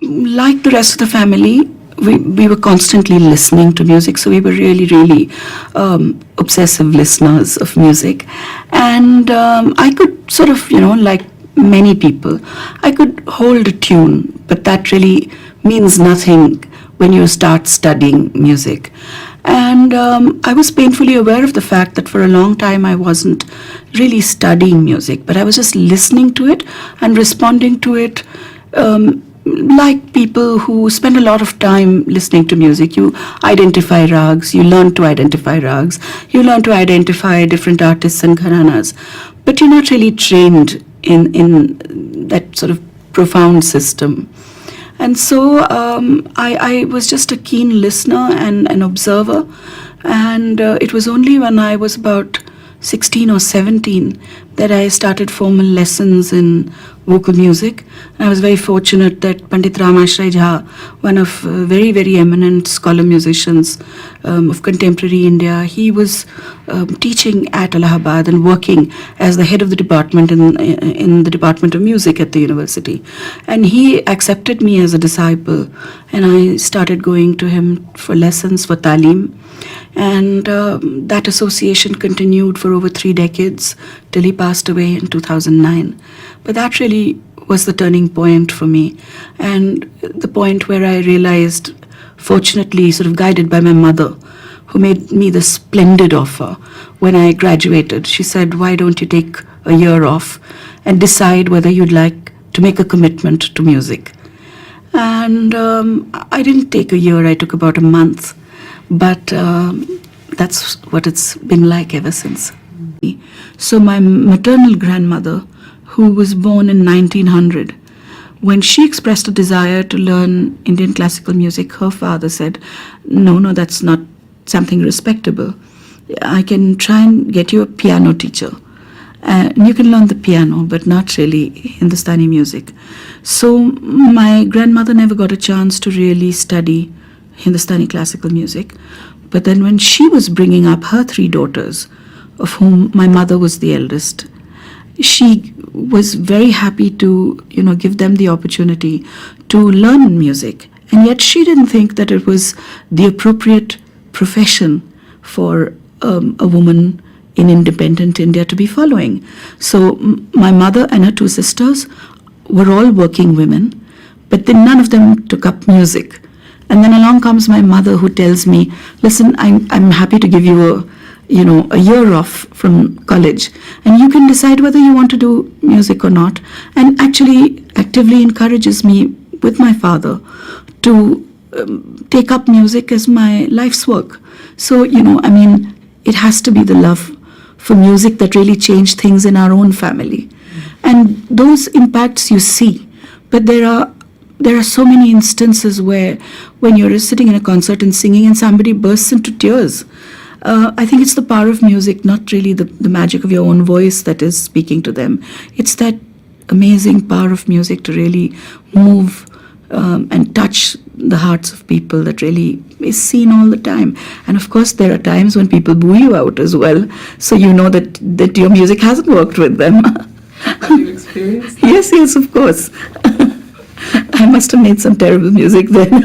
like the rest of the family, we were constantly listening to music, so we were really, really obsessive listeners of music. And I could sort of, like many people, I could hold a tune, but that really means nothing when you start studying music. And I was painfully aware of the fact that for a long time I wasn't really studying music, but I was just listening to it and responding to it. Like people who spend a lot of time listening to music, you identify rags, you learn to identify rags, you learn to identify different artists and gharanas, but you're not really trained in that sort of profound system. And so I was just a keen listener and an observer. And it was only when I was about 16 or 17 that I started formal lessons in vocal music. And I was very fortunate that Pandit Ramashray Jha, one of very, very eminent scholar musicians of contemporary India, he was teaching at Allahabad and working as the head of the department in the Department of Music at the university. And he accepted me as a disciple, and I started going to him for lessons, for talim. And that association continued for over 3 decades till he passed away in 2009. But that really was the turning point for me, and the point where I realized, fortunately sort of guided by my mother, who made me the splendid offer when I graduated. She said, why don't you take a year off and decide whether you'd like to make a commitment to music? And I didn't take a year, I took about a month. But that's what it's been like ever since. So my maternal grandmother, who was born in 1900, when she expressed a desire to learn Indian classical music, her father said, no, that's not something respectable. I can try and get you a piano teacher. And you can learn the piano, but not really Hindustani music. So my grandmother never got a chance to really study Hindustani classical music. But then when she was bringing up her 3 daughters, of whom my mother was the eldest, she was very happy to, give them the opportunity to learn music. And yet she didn't think that it was the appropriate profession for a woman in independent India to be following. So my mother and her 2 sisters were all working women, but then none of them took up music. And then along comes my mother, who tells me, listen, I'm happy to give you a year off from college, and you can decide whether you want to do music or not. And actually actively encourages me with my father to take up music as my life's work. So, it has to be the love for music that really changed things in our own family. And those impacts you see, but there are so many instances where when you're sitting in a concert and singing and somebody bursts into tears. I think it's the power of music, not really the magic of your own voice that is speaking to them. It's that amazing power of music to really move and touch the hearts of people that really is seen all the time. And of course, there are times when people boo you out as well. So you know that your music hasn't worked with them. Have you experienced that? Yes, of course. I must have made some terrible music then.